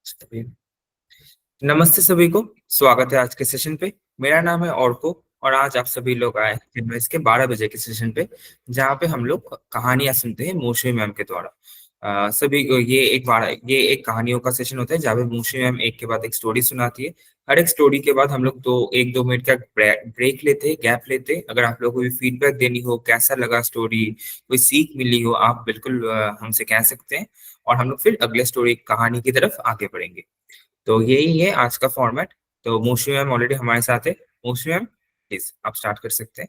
सभी नमस्ते सभी को। स्वागत है आज के सेशन पे। मेरा नाम है ऑर्को और आज आप सभी लोग आए हैं इनवेस्ट के 12 बजे के सेशन पे, जहाँ पे हम लोग कहानियां सुनते हैं मोशी मैम के द्वारा। सभी ये एक कहानियों का सेशन होता है जहाँ पे मोशी मैम एक के बाद एक स्टोरी सुनाती है। हर एक स्टोरी के बाद हम लोग 1-2 मिनट का ब्रेक लेते हैं, गैप लेते हैं। अगर आप लोगों को भी फीडबैक देनी हो, कैसा लगा स्टोरी, कोई सीख मिली हो, आप बिल्कुल हमसे कह सकते हैं और हम लोग फिर अगले स्टोरी कहानी की तरफ आगे बढ़ेंगे। तो यही है आज का फॉर्मेट। तो मोशी मैम ऑलरेडी हमारे साथ है। मोशी मैम प्लीज आप स्टार्ट कर सकते हैं।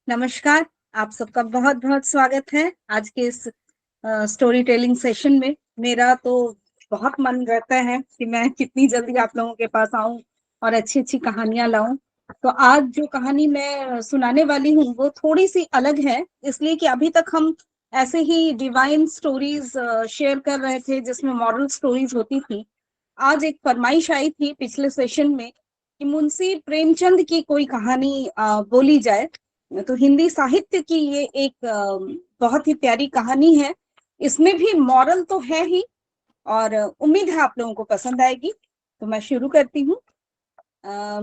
नमस्कार, आप सबका बहुत बहुत स्वागत है आज के इस स्टोरी टेलिंग सेशन में। मेरा तो बहुत मन रहता है कि मैं कितनी जल्दी आप लोगों के पास आऊं और अच्छी अच्छी कहानियां लाऊं। तो आज जो कहानी मैं सुनाने वाली हूँ वो थोड़ी सी अलग है, इसलिए कि अभी तक हम ऐसे ही डिवाइन स्टोरीज शेयर कर रहे थे जिसमें मॉरल स्टोरीज होती थी। आज एक फरमाइश आई थी पिछले सेशन में कि मुंशी प्रेमचंद की कोई कहानी बोली जाए। तो हिंदी साहित्य की ये एक बहुत ही प्यारी कहानी है। इसमें भी मॉरल तो है ही और उम्मीद है आप लोगों को पसंद आएगी। तो मैं शुरू करती हूँ।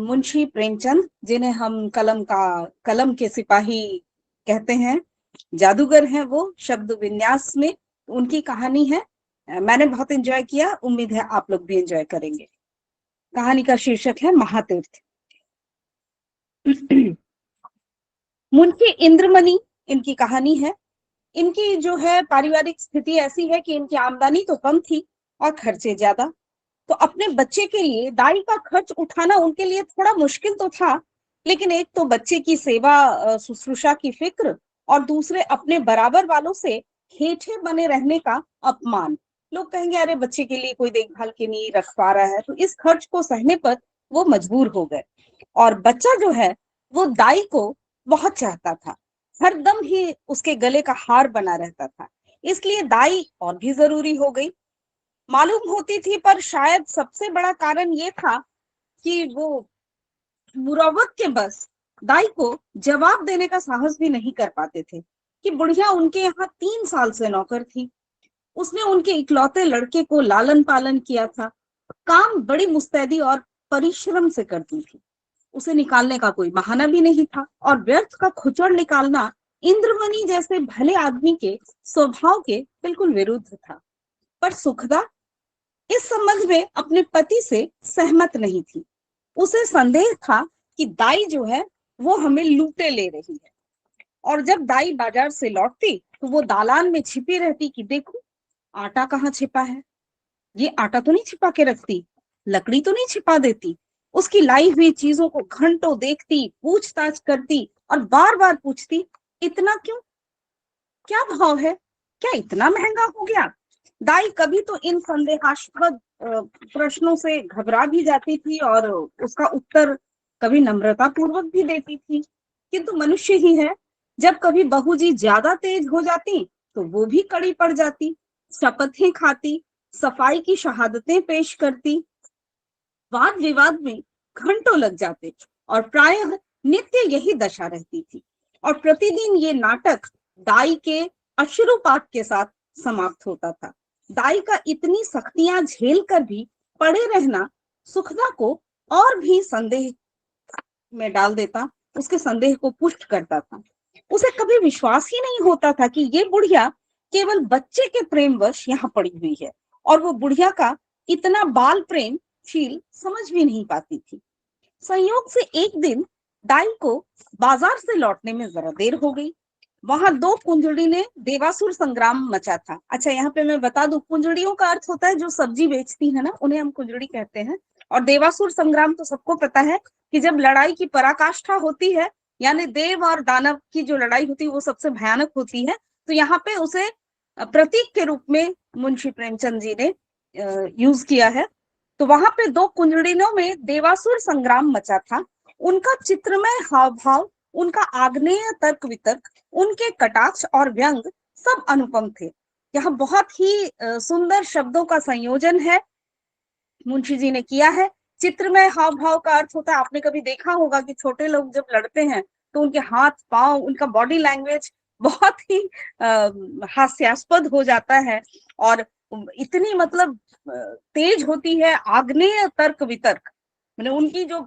मुंशी प्रेमचंद, जिन्हें हम कलम के सिपाही कहते हैं, जादूगर हैं वो शब्द विन्यास में। उनकी कहानी है। मैंने बहुत एंजॉय किया, उम्मीद है आप लोग भी एंजॉय करेंगे। कहानी का शीर्षक है महातीर्थ। मुंशी इंद्रमणि इनकी कहानी है। इनकी जो है पारिवारिक स्थिति ऐसी है कि इनकी आमदनी तो कम थी और खर्चे ज्यादा। तो अपने बच्चे के लिए दाई का खर्च उठाना उनके लिए थोड़ा मुश्किल तो था, लेकिन एक तो बच्चे की सेवा शुश्रूषा की फिक्र और दूसरे अपने बराबर वालों से हेठे बने रहने का अपमान। लोग कहेंगे अरे बच्चे के लिए कोई देखभाल के नहीं रख पा रहा है, तो इस खर्च को सहने पर वो मजबूर हो गए। और बच्चा जो है वो दाई को बहुत चाहता था, हर दम ही उसके गले का हार बना रहता था, इसलिए दाई और भी जरूरी हो गई मालूम होती थी। पर शायद सबसे बड़ा कारण ये था कि वो मुरव्वत के बस दाई को जवाब देने का साहस भी नहीं कर पाते थे कि बुढ़िया उनके यहाँ 3 साल से नौकर थी। उसने उनके इकलौते लड़के को लालन पालन किया था, काम बड़ी मुस्तैदी और परिश्रम से करती थी। उसे निकालने का कोई बहाना भी नहीं था और व्यर्थ का खुचड़ निकालना इंद्रमणि जैसे भले आदमी के स्वभाव के बिल्कुल विरुद्ध था। पर सुखदा इस संबंध में अपने पति से सहमत नहीं थी। उसे संदेह था कि दाई जो है वो हमें लूटे ले रही है, और जब दाई बाजार से लौटती तो वो दालान में छिपी रहती कि देखो आटा कहाँ छिपा है। ये आटा तो नहीं छिपा के रखती, लकड़ी तो नहीं छिपा देती। उसकी लाई हुई चीजों को घंटों देखती, पूछताछ करती और बार बार पूछती इतना क्यों, क्या भाव है, क्या इतना महंगा हो गया। दाई कभी तो इन संदेहास्पद प्रश्नों से घबरा भी जाती थी और उसका उत्तर कभी नम्रता पूर्वक भी देती थी। किंतु मनुष्य ही है, जब कभी बहू जी ज्यादा तेज हो जाती तो वो भी कड़ी पड़ जाती, शपथें खाती, सफाई की शहादतें पेश करती। वाद विवाद में घंटों लग जाते और प्रायः नित्य यही दशा रहती थी। और प्रतिदिन ये नाटक दाई के अश्रुपात के साथ समाप्त होता था। दाई का इतनी सख्तियां झेल कर भी पड़े रहना सुखदा को और भी संदेह में डाल देता, उसके संदेह को पुष्ट करता था। उसे कभी विश्वास ही नहीं होता था कि ये बुढ़िया केवल बच्चे के प्रेमवश यहाँ पड़ी हुई है, और वो बुढ़िया का इतना बाल प्रेम शील समझ भी नहीं पाती थी। संयोग से एक दिन दाई को बाजार से लौटने में जरा देर हो गई। वहां दो कुंजड़ी ने देवासुर संग्राम मचा था। अच्छा, यहाँ पे मैं बता दूं, कुंजड़ियों का अर्थ होता है जो सब्जी बेचती है ना, उन्हें हम कुंजड़ी कहते हैं। और देवासुर संग्राम तो सबको पता है कि जब लड़ाई की पराकाष्ठा होती है, यानी देव और दानव की जो लड़ाई होती है वो सबसे भयानक होती है। तो यहाँ पे उसे प्रतीक के रूप में मुंशी प्रेमचंद जी ने यूज किया है। तो वहां पे दो कुंजड़ियों में देवासुर संग्राम मचा था। उनका चित्रमय हाव भाव, उनका आग्नेय तर्क वितर्क, उनके कटाक्ष और व्यंग सब अनुपम थे। यहाँ बहुत ही सुंदर शब्दों का संयोजन है, मुंशी जी ने किया है। चित्रमय हाव भाव का अर्थ होता है, आपने कभी देखा होगा कि छोटे लोग जब लड़ते हैं तो उनके हाथ पांव, उनका बॉडी लैंग्वेज बहुत ही हास्यास्पद हो जाता है, और इतनी मतलब तेज होती है, आग्नेय तर्क वितर्क, मैंने उनकी जो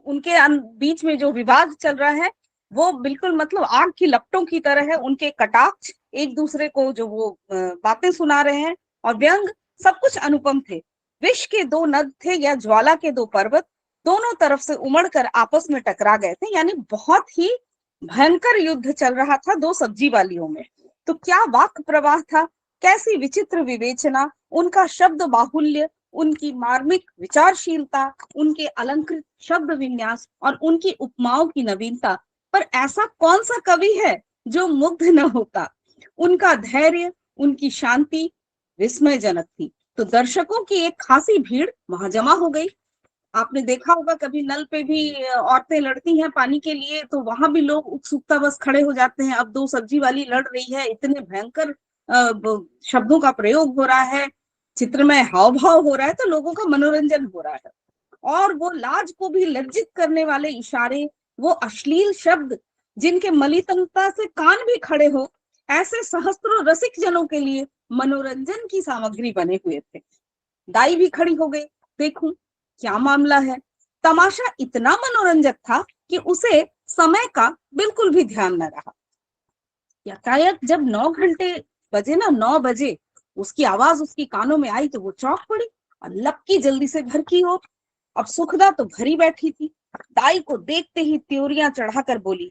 उनके बीच में जो विवाद चल रहा है वो बिल्कुल मतलब आग की लपटों की तरह है। उनके कटाक्ष, एक दूसरे को जो वो बातें सुना रहे हैं, और व्यंग, सब कुछ अनुपम थे। विष के दो नद थे या ज्वाला के दो पर्वत, दोनों तरफ से उमड़कर आपस में टकरा गए थे। यानी बहुत ही भयंकर युद्ध चल रहा था दो सब्जी वालियों में। तो क्या वाक प्रवाह था, कैसी विचित्र विवेचना, उनका शब्द बाहुल्य, उनकी मार्मिक विचारशीलता, उनके अलंकृत शब्द विन्यास और उनकी उपमाओं की नवीनता। पर ऐसा कौन सा कवि है जो मुग्ध न होता। उनका धैर्य, उनकी शांति विस्मयजनक थी। तो दर्शकों की एक खासी भीड़ वहां जमा हो गई। आपने देखा होगा कभी नल पे भी औरतें लड़ती हैं पानी के लिए, तो वहां भी लोग उत्सुकता बस खड़े हो जाते हैं। अब दो सब्जी वाली लड़ रही है, इतने भयंकर शब्दों का प्रयोग हो रहा है, चित्रमय हाव भाव हो रहा है, तो लोगों का मनोरंजन हो रहा है। और वो लाज को भी लज्जित करने वाले इशारे, वो अश्लील शब्द जिनके मलिनता से कान भी खड़े हो, ऐसे सहस्त्रों रसिक जनों के लिए मनोरंजन की सामग्री बने हुए थे। दाई भी खड़ी हो गई, देखूं क्या मामला है। तमाशा इतना मनोरंजक था कि उसे समय का बिल्कुल भी ध्यान न रहा। यकायक जब 9 घंटे बजे ना, 9 बजे उसकी आवाज उसकी कानों में आई तो वो चौंक पड़ी और लपकी जल्दी से घर की ओर। अब सुखदा तो भरी बैठी थी। दाई को देखते ही त्योरियां चढ़ाकर बोली,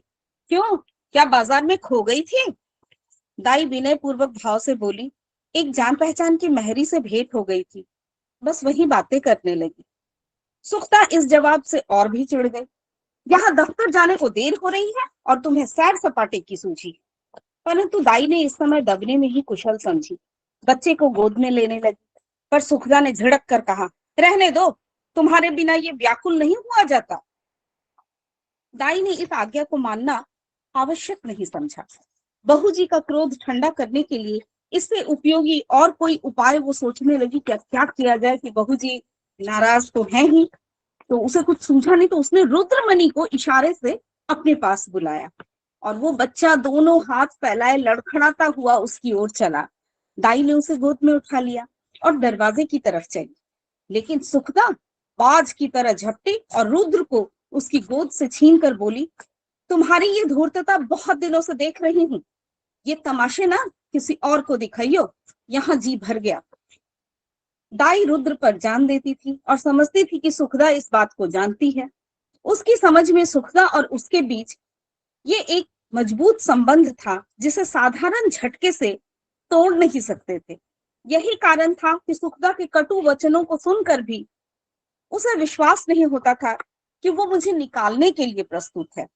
क्यों, क्या बाजार में खो गई थी? दाई विनय पूर्वक भाव से बोली, एक जान पहचान की महरी से भेंट हो गई थी, बस वही बातें करने लगी। सुखता इस जवाब से और भी चिढ़ गई। यहाँ दफ्तर जाने को देर हो रही है और तुम्हें सैर सपाटे की सूझी। परंतु दाई ने इस समय दबने में ही कुशल समझी, बच्चे को गोद में लेने लगी। पर सुखदा ने झिड़क कर कहा, रहने दो, तुम्हारे बिना ये व्याकुल नहीं हुआ जाता। दाई ने इस आज्ञा को मानना आवश्यक नहीं समझा। बहू जी का क्रोध ठंडा करने के लिए इससे उपयोगी और कोई उपाय वो सोचने लगी, क्या क्या किया जाए कि बहू जी नाराज तो है ही। तो उसे कुछ सूझा नहीं, तो उसने रुद्रमणि को इशारे से अपने पास बुलाया और वो बच्चा दोनों हाथ फैलाए लड़खड़ाता हुआ उसकी ओर चला। दाई ने उसे गोद में उठा लिया और दरवाजे की तरफ चली, लेकिन सुखदा बाज की तरह झपटी और रुद्र को उसकी गोद से छीन कर बोली, तुम्हारी ये धूर्तता बहुत दिनों से देख रही हूँ, ये तमाशे ना किसी और को दिखाइयो, यहाँ जी भर गया। दाई रुद्र पर जान देती थी और समझती थी कि सुखदा इस बात को जानती है। उसकी समझ में सुखदा और उसके बीच ये एक मजबूत संबंध था जिसे साधारण झटके से तोड़ नहीं सकते थे। यही कारण था कि सुखदा के कटु वचनों को सुनकर भी उसे विश्वास नहीं होता था कि वो मुझे निकालने के लिए प्रस्तुत है।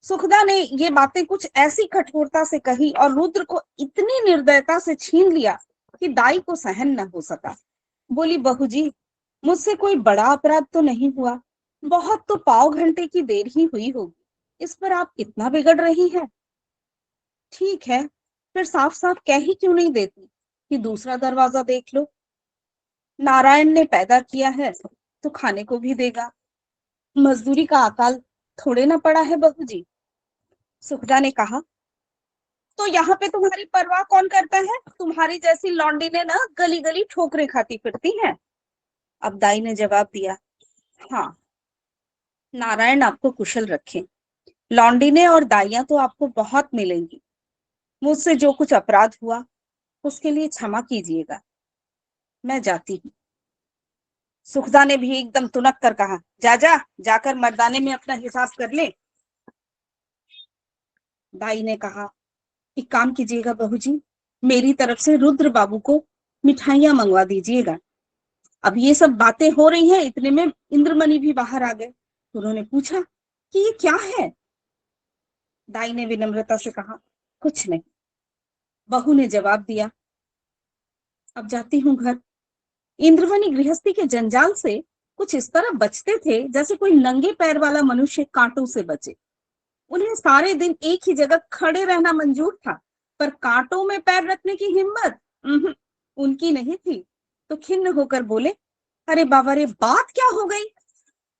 सुखदा ने ये बातें कुछ ऐसी कठोरता से कही और रुद्र को इतनी निर्दयता से छीन लिया कि दाई को सहन न हो सका। बोली, बहू जी, मुझसे कोई बड़ा अपराध तो नहीं हुआ, बहुत तो पाव घंटे की देर ही हुई होगी, इस पर आप इतना बिगड़ रही है। ठीक है, फिर साफ साफ कह ही क्यों नहीं देती कि दूसरा दरवाजा देख लो। नारायण ने पैदा किया है तो खाने को भी देगा, मजदूरी का अकाल थोड़े ना पड़ा है बहू जी। सुखदा ने कहा, तो यहाँ पे तुम्हारी परवाह कौन करता है, तुम्हारी जैसी लौंडी ने ना गली गली ठोकरें खाती फिरती है। अब दाई ने जवाब दिया, हाँ, नारायण आपको कुशल रखे, लौंडिने और दाइयां तो आपको बहुत मिलेंगी। मुझसे जो कुछ अपराध हुआ उसके लिए क्षमा कीजिएगा, मैं जाती हूँ। सुखदा ने भी एकदम तुनक कर कहा, जा जा, जाकर मर्दाने में अपना हिसाब कर ले। दाई ने कहा, एक काम कीजिएगा बहू जी, मेरी तरफ से रुद्र बाबू को मिठाइयां मंगवा दीजिएगा। अब ये सब बातें हो रही हैं, इतने में इंद्रमणि भी बाहर आ गए। उन्होंने पूछा कि ये क्या है। दाई ने विनम्रता से कहा, कुछ नहीं। बहू ने जवाब दिया, अब जाती हूँ घर। इंद्रमणि गृहस्थी के जंजाल से कुछ इस तरह बचते थे जैसे कोई नंगे पैर वाला मनुष्य कांटों से बचे। उन्हें सारे दिन एक ही जगह खड़े रहना मंजूर था, पर कांटों में पैर रखने की हिम्मत उनकी नहीं थी। तो खिन्न होकर बोले, अरे बाबा रे, बात क्या हो गई।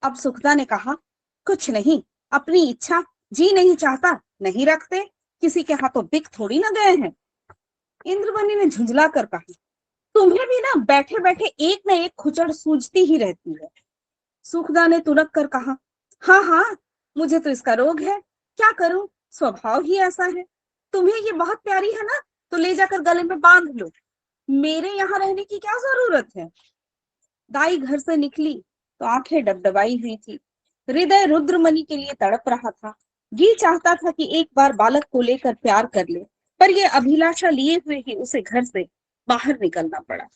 अब सुखदा ने कहा, कुछ नहीं, अपनी इच्छा, जी नहीं चाहता नहीं रखते, किसी के हाथों बिक थोड़ी ना गए हैं। इंद्रमणि ने झुंझला कर कहा, तुम्हें भी ना बैठे बैठे एक ना एक खुचड़ सूझती ही रहती है। सुखदा ने तुनक कर कहा, हाँ हाँ, मुझे तो इसका रोग है, क्या करूं, स्वभाव ही ऐसा है। तुम्हें ये बहुत प्यारी है ना, तो ले जाकर गले में बांध लो, मेरे यहाँ रहने की क्या जरूरत है। दाई घर से निकली तो आंखें डबडबाई हुई थी। हृदय रुद्रमणि के लिए तड़प रहा था। जी चाहता था कि एक बार बालक को लेकर प्यार कर ले, पर यह अभिलाषा लिए हुए ही उसे घर से बाहर निकलना पड़ा।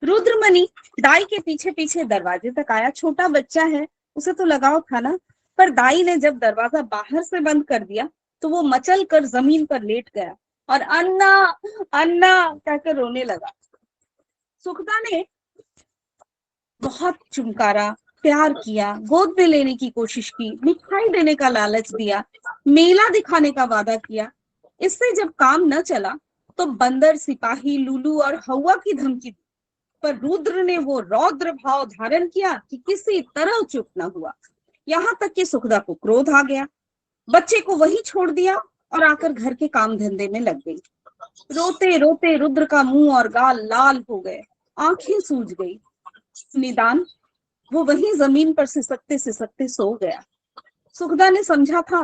रुद्रमणि दाई के पीछे पीछे दरवाजे तक आया। छोटा बच्चा है, उसे तो लगाव था ना, पर दाई ने जब दरवाजा बाहर से बंद कर दिया तो वो मचल कर जमीन पर लेट गया और अन्ना अन्ना कहकर रोने लगा। सुखदा ने बहुत चुमकारा, प्यार किया, गोद में लेने की कोशिश की, मिठाई देने का लालच दिया, मेला दिखाने का वादा किया। इससे जब काम न चला तो बंदर, सिपाही, लूलू और हवा की धमकी दी, पर रुद्र ने वो रौद्र भाव धारण किया कि किसी तरह चुप न हुआ। यहाँ तक कि सुखदा को क्रोध आ गया, बच्चे को वही छोड़ दिया और आकर घर के काम धंधे में लग गई। रोते रोते रुद्र का मुंह और गाल लाल हो गए, आंखें सूज गई। निदान वो वहीं जमीन पर सिसकते सिसकते सो गया। सुखदा ने समझा था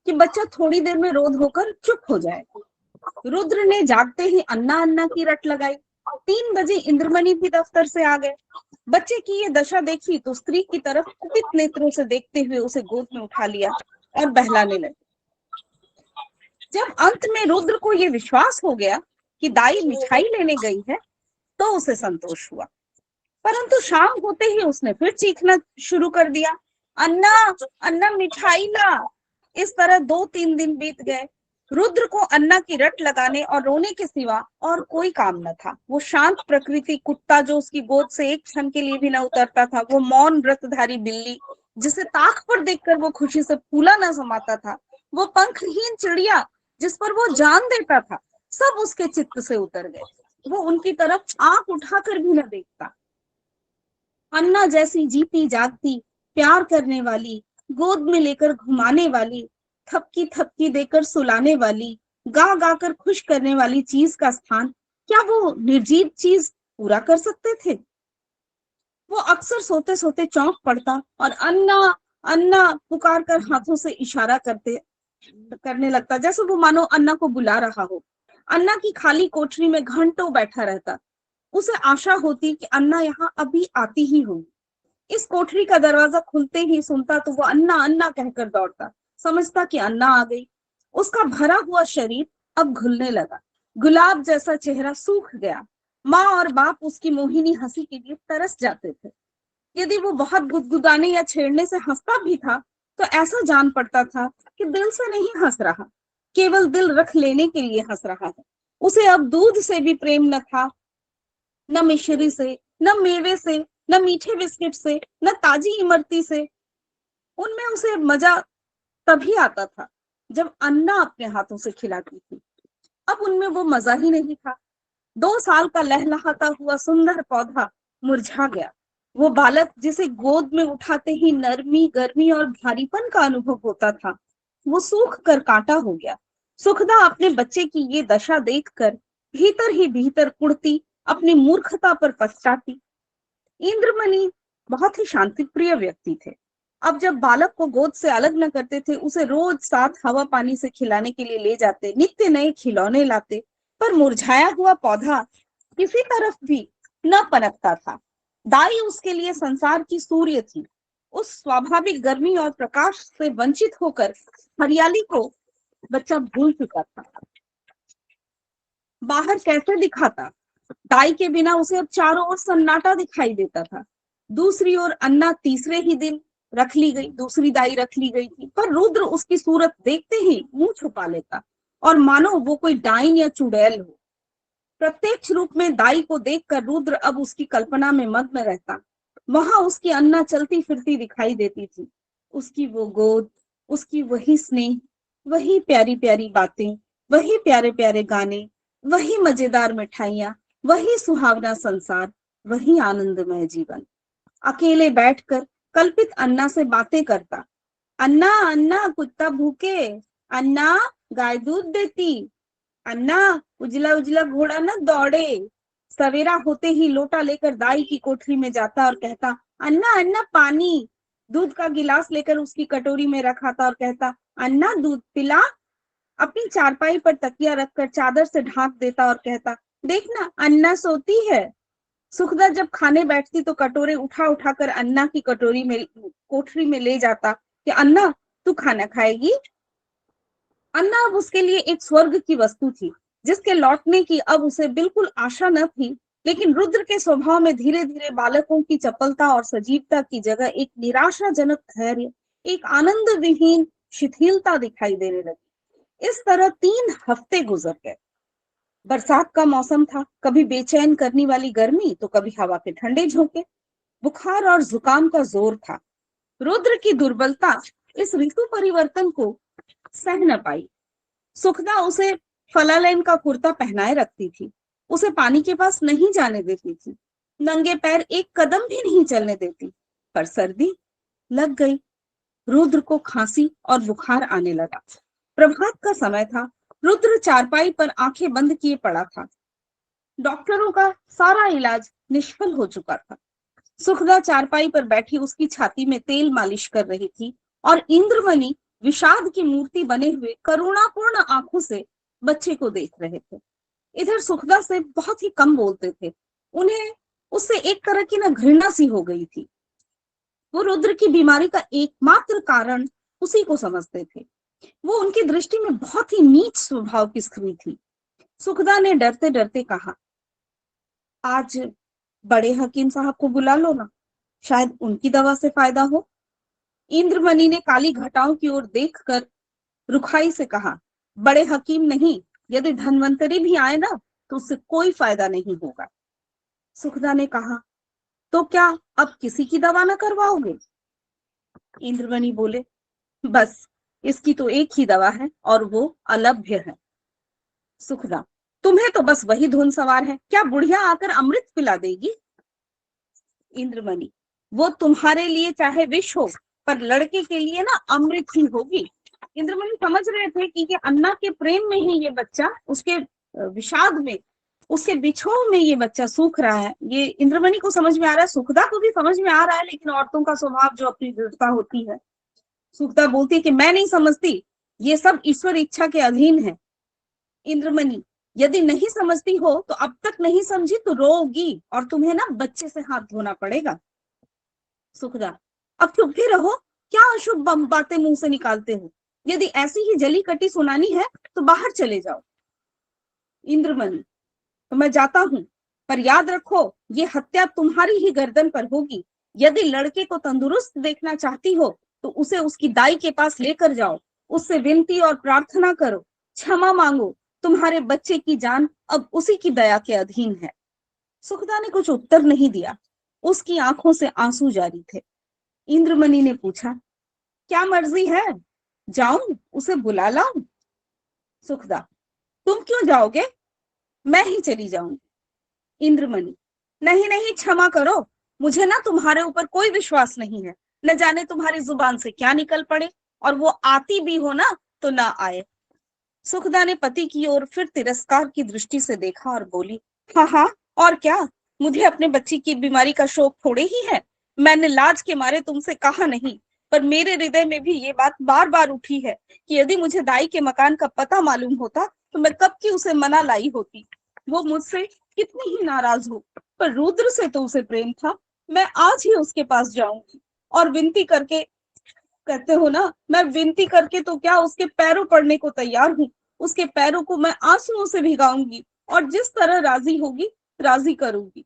कि बच्चा थोड़ी देर में रोध होकर चुप हो जाए। रुद्र ने जागते ही अन्ना अन्ना की रट लगाई। 3 बजे इंद्रमणि भी दफ्तर से आ गए। बच्चे की ये दशा देखी तो स्त्री की तरफ कुपित नेत्रों से देखते हुए उसे गोद में उठा लिया और बहलाने लगे। जब अंत में रुद्र को यह विश्वास हो गया कि दाई मिठाई लेने गई है तो उसे संतोष हुआ, परंतु शाम होते ही उसने फिर चीखना शुरू कर दिया, अन्ना अन्ना मिठाई ला। इस तरह 2-3 दिन बीत गए। रुद्र को अन्ना की रट लगाने और रोने के सिवा और कोई काम न था। वो शांत प्रकृति कुत्ता जो उसकी गोद से एक क्षण के लिए भी न उतरता था, वो मौन व्रतधारी बिल्ली जिसे ताक पर देखकर वो खुशी से फूला न समाता था, वो पंखहीन चिड़िया जिस पर वो जान देता था, सब उसके चित्त से उतर गए। वो उनकी तरफ आंख उठाकर भी न देखता। अन्ना जैसी जीती जागती, प्यार करने वाली, गोद में लेकर घुमाने वाली, थपकी थपकी देकर सुलाने वाली, गा गा कर खुश करने वाली चीज का स्थान क्या वो निर्जीव चीज पूरा कर सकते थे। वो अक्सर सोते सोते चौंक पड़ता और अन्ना अन्ना पुकार कर हाथों से इशारा करने लगता, जैसे वो मानो अन्ना को बुला रहा हो। अन्ना की खाली कोठरी में घंटों बैठा रहता। उसे आशा होती कि अन्ना यहाँ अभी आती ही होगी। इस कोठरी का दरवाजा खुलते ही सुनता तो वो अन्ना अन्ना कहकर दौड़ता, समझता कि अन्ना आ गई। उसका भरा हुआ शरीर अब घुलने लगा, गुलाब जैसा चेहरा सूख गया। माँ और बाप उसकी मोहिनी हंसी के लिए तरस जाते थे। यदि वो बहुत गुदगुदाने या छेड़ने से हंसता भी था तो ऐसा जान पड़ता था कि दिल से नहीं हंस रहा, केवल दिल रख लेने के लिए हंस रहा है। उसे अब दूध से भी प्रेम न था, न मिश्री से, न मेवे से, न मीठे बिस्किट से, न ताजी इमरती से। उनमें उसे मजा तभी आता था जब अन्ना अपने हाथों से खिलाती थी। अब उनमें वो मजा ही नहीं था। 2 साल का लहलहाता हुआ सुंदर पौधा मुरझा गया। वो बालक जिसे गोद में उठाते ही नरमी, गर्मी और भारीपन का अनुभव होता था, वो सूख कर कांटा हो गया। सुखदा अपने बच्चे की ये दशा देखकर भीतर ही भीतर कुड़ती, अपनी मूर्खता पर पछताती। इंद्रमणि बहुत ही शांति प्रिय व्यक्ति थे। अब जब बालक को गोद से अलग न करते थे, उसे रोज साथ हवा पानी से खिलाने के लिए ले जाते, नित्य नए खिलौने लाते, पर मुरझाया हुआ पौधा किसी तरफ भी न पनपता था। दाई उसके लिए संसार की सूर्य थी। उस स्वाभाविक गर्मी और प्रकाश से वंचित होकर हरियाली को बच्चा भूल चुका था। बाहर कैसे दिखाता, दाई के बिना उसे अब चारों ओर सन्नाटा दिखाई देता था। दूसरी ओर अन्ना तीसरे ही दिन रख ली गई, दूसरी दाई रख ली गई थी, पर रुद्र उसकी सूरत देखते ही मुंह छुपा लेता और मानो वो कोई डाइन या चुड़ैल हो। प्रत्यक्ष रूप में दाई को देखकर रुद्र अब उसकी कल्पना में मग्न रहता। वहां उसकी अन्ना चलती फिरती दिखाई देती थी। उसकी वो गोद, उसकी वही स्नेह, वही प्यारी प्यारी बातें, वही प्यारे प्यारे गाने, वही मजेदार मिठाइयां, वही सुहावना संसार, वही आनंदमय जीवन। अकेले बैठकर कल्पित अन्ना से बातें करता। अन्ना अन्ना कुत्ता भूखे, अन्ना गाय दूध देती, अन्ना उजला उजला घोड़ा न दौड़े, सवेरा होते ही लोटा लेकर दाई की कोठरी में जाता और कहता, अन्ना अन्ना पानी। दूध का गिलास लेकर उसकी कटोरी में रखा था और कहता, अन्ना दूध पिला। अपनी चारपाई पर तकिया रखकर चादर से ढांक देता और कहता, देखना अन्ना सोती है। सुखदा जब खाने बैठती तो कटोरे उठा उठाकर अन्ना की कोठरी में ले जाता कि अन्ना तू खाना खाएगी। अन्ना अब उसके लिए एक स्वर्ग की वस्तु थी, जिसके लौटने की अब उसे बिल्कुल आशा न थी। लेकिन रुद्र के स्वभाव में धीरे धीरे बालकों की चपलता और सजीवता की जगह एक निराशाजनक धैर्य, एक आनंद विहीन शिथिलता दिखाई देने लगी। इस तरह 3 हफ्ते गुजर गए। बरसात का मौसम था, कभी बेचैन करने वाली गर्मी तो कभी हवा के ठंडे झोंके। बुखार और जुकाम का जोर था। रुद्र की दुर्बलता इस ऋतु परिवर्तन को सह न पाई। सुखदा उसे फलालेन का कुर्ता पहनाए रखती थी, उसे पानी के पास नहीं जाने देती थी, नंगे पैर एक कदम भी नहीं चलने देती। पर सर्दी लग गई। रुद्र को खांसी और बुखार आने लगा। प्रभात का समय था। रुद्र चारपाई पर आंखें बंद किए पड़ा था। डॉक्टरों का सारा इलाज निष्फल हो चुका था। सुखदा चारपाई पर बैठी उसकी छाती में तेल मालिश कर रही थी और इंद्रमणि विषाद की मूर्ति बने हुए करुणापूर्ण आंखों से बच्चे को देख रहे थे। इधर सुखदा से बहुत ही कम बोलते थे। उन्हें उससे एक तरह की न घृणा सी हो गई थी। वो रुद्र की बीमारी का एकमात्र कारण उसी को समझते थे। वो उनकी दृष्टि में बहुत ही नीच स्वभाव की स्त्री थी। सुखदा ने डरते डरते कहा, आज बड़े हकीम साहब को बुला लो ना, शायद उनकी दवा से फायदा हो। इंद्रमणि ने काली घटाओं की ओर देखकर रुखाई से कहा, बड़े हकीम नहीं, यदि धन्वंतरी भी आए ना तो उससे कोई फायदा नहीं होगा। सुखदा ने कहा, तो क्या अब किसी की दवा न करवाओगे? इंद्रमणि बोले, बस इसकी तो एक ही दवा है और वो अलभ्य है। सुखदा, तुम्हें तो बस वही धुन सवार है, क्या बुढ़िया आकर अमृत पिला देगी? इंद्रमणि, वो तुम्हारे लिए चाहे विष हो, पर लड़के के लिए ना अमृत ही होगी। इंद्रमणि समझ रहे थे कि ये अन्ना के प्रेम में ही ये बच्चा, उसके विषाद में, उसके बिछोह में ये बच्चा सूख रहा है। ये इंद्रमणि को समझ में आ रहा है, सुखदा को भी समझ में आ रहा है, लेकिन औरतों का स्वभाव जो अपनी दृढ़ता होती है। सुखदा बोलती है कि मैं नहीं समझती, ये सब ईश्वर इच्छा के अधीन है। इंद्रमणि, यदि नहीं समझती हो तो अब तक नहीं समझी तो रोगी और तुम्हें ना बच्चे से हाथ धोना पड़ेगा। सुखदा, अब चुप ही रहो, क्या अशुभ बातें मुंह से निकालते हो? यदि ऐसी ही जली कटी सुनानी है तो बाहर चले जाओ। इंद्रमणि, तो मैं जाता हूं, पर याद रखो ये हत्या तुम्हारी ही गर्दन पर होगी। यदि लड़के को तंदुरुस्त देखना चाहती हो तो उसे उसकी दाई के पास लेकर जाओ, उससे विनती और प्रार्थना करो, क्षमा मांगो, तुम्हारे बच्चे की जान अब उसी की दया के अधीन है। सुखदा ने कुछ उत्तर नहीं दिया। उसकी आंखों से आंसू जारी थे। इंद्रमणि ने पूछा, क्या मर्जी है, जाऊं उसे बुला लाऊं? सुखदा, तुम क्यों जाओगे, मैं ही चली जाऊंगी। इंद्रमणि, नहीं नहीं, क्षमा करो, मुझे ना तुम्हारे ऊपर कोई विश्वास नहीं है। न जाने तुम्हारी जुबान से क्या निकल पड़े, और वो आती भी हो ना तो ना आए। सुखदा ने पति की ओर फिर तिरस्कार की दृष्टि से देखा और बोली, हाँ हाँ, और क्या, मुझे अपने बच्ची की बीमारी का शोक थोड़े ही है। मैंने लाज के मारे तुमसे कहा नहीं, पर मेरे हृदय में भी ये बात बार बार उठी है कि यदि मुझे दाई के मकान का पता मालूम होता तो मैं कब की उसे मना लाई होती। वो मुझसे कितनी ही नाराज हो, पर रुद्र से तो उसे प्रेम था। मैं आज ही उसके पास जाऊंगी और विनती करके, कहते हो ना, मैं विनती करके तो क्या, उसके पैरों पड़ने को तैयार हूँ। उसके पैरों को मैं आंसुओं से भिगाऊंगी और जिस तरह राजी होगी राजी करूंगी।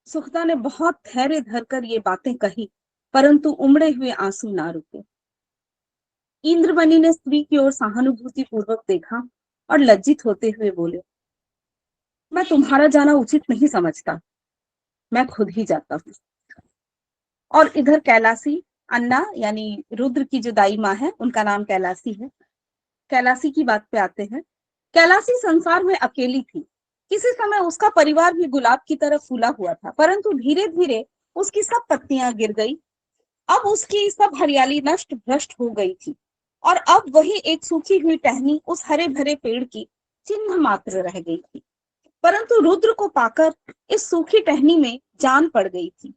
सुखदा ने बहुत धैर्य धरकर ये बातें कही, परंतु उमड़े हुए आंसू ना रुके। इंद्रमणि ने स्त्री की ओर सहानुभूति पूर्वक देखा और लज्जित होते हुए बोले, मैं तुम्हारा जाना उचित नहीं समझता, मैं खुद ही जाता हूँ। और इधर कैलासी, अन्ना यानी रुद्र की जो दाई माँ है, उनका नाम कैलासी है। कैलासी की बात पे आते हैं। कैलासी संसार में अकेली थी। किसी समय उसका परिवार भी गुलाब की तरह फूला हुआ था, परंतु धीरे धीरे उसकी सब पत्तियां गिर गई। अब उसकी सब हरियाली नष्ट भ्रष्ट हो गई थी और अब वही एक सूखी हुई टहनी उस हरे भरे पेड़ की चिन्ह मात्र रह गई थी। परंतु रुद्र को पाकर इस सूखी टहनी में जान पड़ गई थी।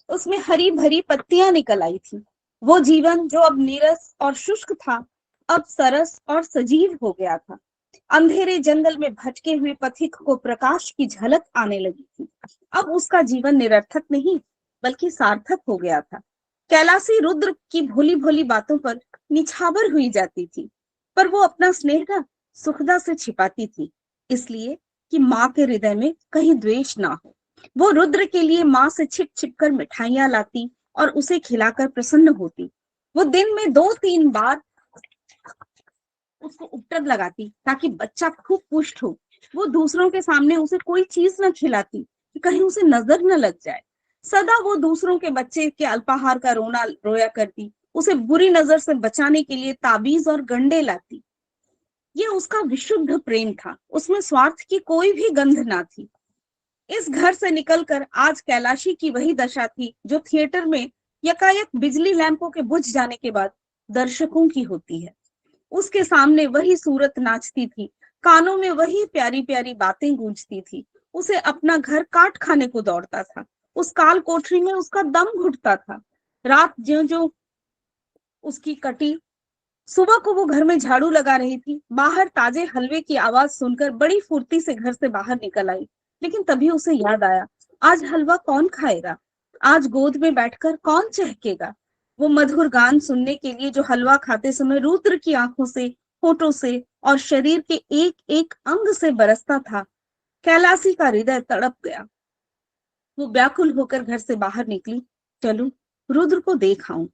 उसमें हरी भरी पत्तियां निकल आई थी। वो जीवन जो अब नीरस और शुष्क था, अब सरस और सजीव हो गया था। अंधेरे जंगल में भटके हुए पथिक को प्रकाश की झलक आने लगी थी। अब उसका जीवन निरर्थक नहीं बल्कि सार्थक हो गया था। कैलासी रुद्र की भोली भोली बातों पर निछावर हुई जाती थी, पर वो अपना स्नेह ना सुखदा से छिपाती थी, इसलिए कि माँ के हृदय में कहीं द्वेष ना हो। वो रुद्र के लिए माँ से छिप छिप कर मिठाइयां लाती और उसे खिलाकर प्रसन्न होती। वो दिन में 2-3 बार उसको उपटन लगाती ताकि बच्चा खूब पुष्ट हो। वो दूसरों के सामने उसे कोई चीज न खिलाती कि कहीं उसे नजर न लग जाए। सदा वो दूसरों के बच्चे के अल्पाहार का रोना रोया करती, उसे बुरी नजर से बचाने के लिए ताबीज और गंडे लाती। ये उसका विशुद्ध प्रेम था, उसमें स्वार्थ की कोई भी गंध ना थी। इस घर से निकलकर आज कैलाशी की वही दशा थी जो थिएटर में यकायक बिजली लैंपों के बुझ जाने के बाद दर्शकों की होती है। उसके सामने वही सूरत नाचती थी, कानों में वही प्यारी प्यारी बातें गूंजती थी। उसे अपना घर काट खाने को दौड़ता था। उस काल कोठरी में उसका दम घुटता था। रात ज्यों ज्यों उसकी कटी, सुबह को वो घर में झाड़ू लगा रही थी, बाहर ताजे हलवे की आवाज सुनकर बड़ी फुर्ती से घर से बाहर निकल आई। लेकिन तभी उसे याद आया, आज हलवा कौन खाएगा, आज गोद में बैठकर कौन चहकेगा। वो मधुर गान सुनने के लिए जो हलवा खाते समय रुद्र की आंखों से, होठों से और शरीर के एक एक अंग से बरसता था, कैलासी का हृदय तड़प गया। वो व्याकुल होकर घर से बाहर निकली, चलूं रुद्र को देख आऊं,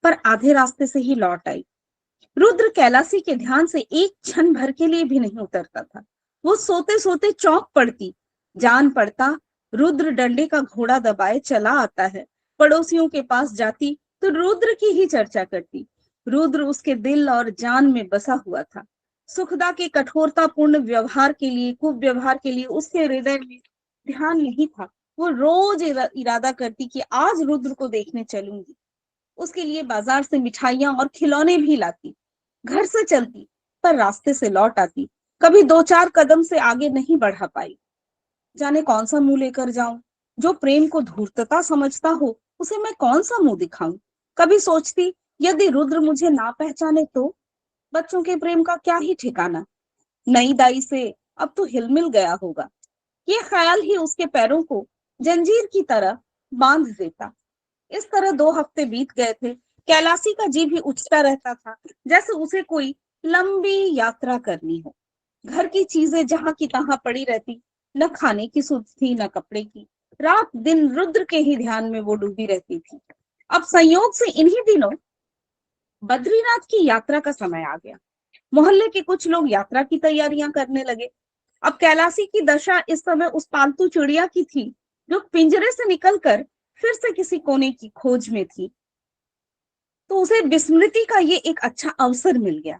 पर आधे रास्ते से ही लौट आई। रुद्र कैलासी के ध्यान से एक क्षण भर के लिए भी नहीं उतरता था। वो सोते सोते चौंक पड़ती, जान पड़ता रुद्र डंडे का घोड़ा दबाए चला आता है। पड़ोसियों के पास जाती तो रुद्र की ही चर्चा करती। रुद्र उसके दिल और जान में बसा हुआ था। सुखदा के कठोरतापूर्ण व्यवहार के लिए, कुव्यवहार के लिए उसके हृदय में ध्यान नहीं था। वो रोज इरादा करती कि आज रुद्र को देखने चलूंगी। उसके लिए बाजार से मिठाइयां और खिलौने भी लाती। घर से चलती पर रास्ते से लौट आती, कभी 2-4 कदम से आगे नहीं बढ़ा पाई। जाने कौन सा मुंह लेकर जाऊं, जो प्रेम को धूर्तता समझता हो उसे मैं कौन सा मुंह दिखाऊं। कभी सोचती, यदि रुद्र मुझे ना पहचाने तो बच्चों के प्रेम का क्या ही ठिकाना, नई दाई से अब तो हिलमिल गया होगा। ये ख्याल ही उसके पैरों को जंजीर की तरह बांध देता। इस तरह 2 हफ्ते बीत गए थे। कैलासी का जी भी उछता रहता था, जैसे उसे कोई लंबी यात्रा करनी हो। घर की चीजें जहां की तहां पड़ी रहती, न खाने की सुध थी न कपड़े की। रात दिन रुद्र के ही ध्यान में वो डूबी रहती थी। अब संयोग से इन्हीं दिनों बद्रीनाथ की यात्रा का समय आ गया। मोहल्ले के कुछ लोग यात्रा की तैयारियां करने लगे। अब कैलासी की दशा इस समय उस पालतू चिड़िया की थी जो पिंजरे से निकलकर फिर से किसी कोने की खोज में थी। तो उसे विस्मृति का ये एक अच्छा अवसर मिल गया।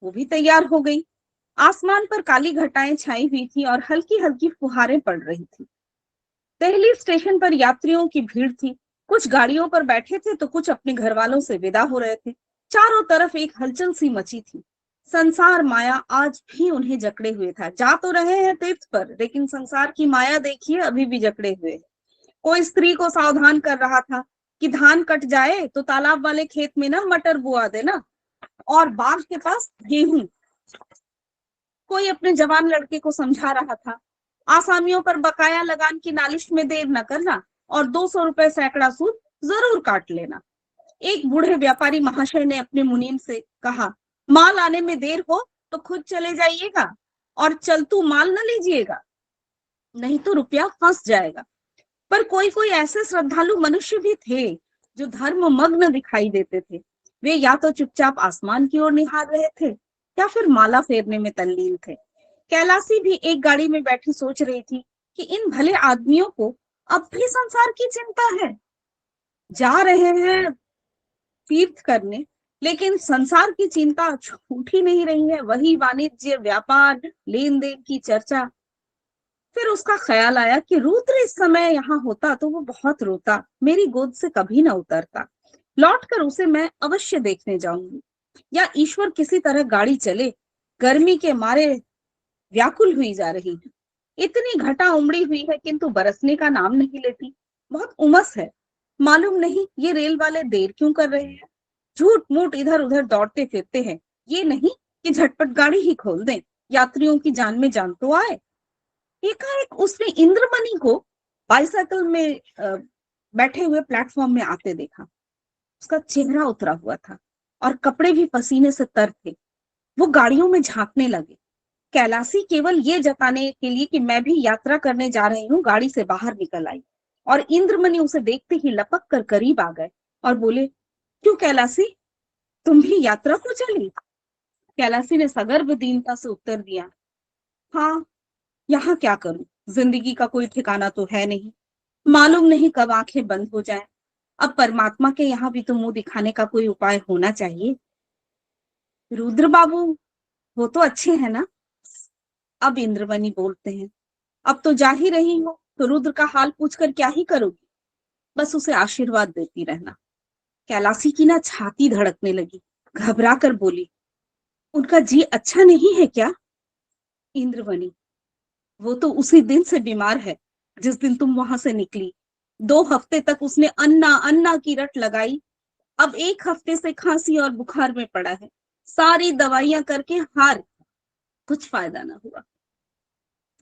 वो भी तैयार हो गई। आसमान पर काली घटाएं छाई हुई थी और हल्की हल्की फुहारें पड़ रही थी। दिल्ली स्टेशन पर यात्रियों की भीड़ थी। कुछ गाड़ियों पर बैठे थे तो कुछ अपने घर वालों से विदा हो रहे थे। चारों तरफ एक हलचल सी मची थी। संसार माया आज भी उन्हें जकड़े हुए था। जा तो रहे हैं तीर्थ पर, लेकिन संसार की माया देखिए अभी भी जकड़े हुए है। कोई स्त्री को सावधान कर रहा था कि धान कट जाए तो तालाब वाले खेत में ना मटर बुआ देना और बाग के पास गेहूं। कोई अपने जवान लड़के को समझा रहा था, आसामियों पर बकाया लगान की नालिश में देर न करना और 200 रुपए सैकड़ा सूद जरूर काट लेना। एक बूढ़े व्यापारी महाशय ने अपने मुनीम से कहा, माल आने में देर हो तो खुद चले जाइएगा और चलतू माल न लीजिएगा, नहीं तो रुपया फंस जाएगा। पर कोई कोई ऐसे श्रद्धालु मनुष्य भी थे जो धर्म मग्न दिखाई देते थे। वे या तो चुपचाप आसमान की ओर निहार रहे थे या फिर माला फेरने में तल्लीन थे। कैलासी भी एक गाड़ी में बैठी सोच रही थी कि इन भले आदमियों को अब भी संसार की चिंता है। जा रहे हैं तीर्थ करने, लेकिन संसार की चिंता छूट ही नहीं रही है। वही वाणिज्य, व्यापार, लेन देन की चर्चा। फिर उसका ख्याल आया कि रुद्र इस समय यहाँ होता तो वो बहुत रोता, मेरी गोद से कभी ना उतरता। लौटकर उसे मैं अवश्य देखने जाऊंगी। या ईश्वर किसी तरह गाड़ी चले, गर्मी के मारे व्याकुल हुई जा रही है। इतनी घटा उमड़ी हुई है किंतु बरसने का नाम नहीं लेती। बहुत उमस है। मालूम नहीं ये रेल वाले देर क्यों कर रहे हैं। झूठ मूठ इधर उधर दौड़ते फिरते हैं। ये नहीं कि झटपट गाड़ी ही खोल दें, यात्रियों की जान में जान तो आए। एकाएक उसने इंद्रमणि को बाईसाइकिल में बैठे हुए प्लेटफॉर्म में आते देखा। उसका चेहरा उतरा हुआ था और कपड़े भी पसीने से तर थे। वो गाड़ियों में झांकने लगे। कैलासी केवल ये जताने के लिए कि मैं भी यात्रा करने जा रही हूँ गाड़ी से बाहर निकल आई, और इंद्रमणि उसे देखते ही लपक कर करीब आ गए और बोले, क्यों कैलासी, तुम भी यात्रा को चली? कैलासी ने सगर्भ दीनता से उत्तर दिया, हाँ, यहाँ क्या करूं, जिंदगी का कोई ठिकाना तो है नहीं, मालूम नहीं कब आंखें बंद हो जाएं। अब परमात्मा के यहाँ भी तो मुंह दिखाने का कोई उपाय होना चाहिए। रुद्र बाबू, वो तो अच्छे हैं ना? अब इंद्रमणि बोलते हैं, अब तो जा ही रही हो तो रुद्र का हाल पूछकर क्या ही करोगी, बस उसे आशीर्वाद देती रहना। कैलासी की ना छाती धड़कने लगी। घबरा कर बोली, उनका जी अच्छा नहीं है क्या? इंद्रमणि, वो तो उसी दिन से बीमार है जिस दिन तुम वहां से निकली। 2 हफ्ते तक उसने अन्ना अन्ना की रट लगाई। अब 1 हफ्ते से खांसी और बुखार में पड़ा है। सारी दवाइयां करके हार, कुछ फायदा ना हुआ।